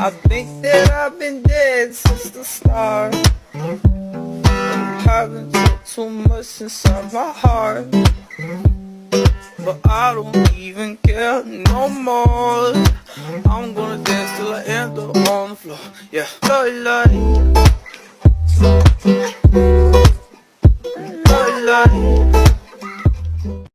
I think that I've been dead since the start. Haven't took too much inside my heart, but I don't even care no more. I'm gonna dance till I end up on the floor. Yeah, love, love, love, love.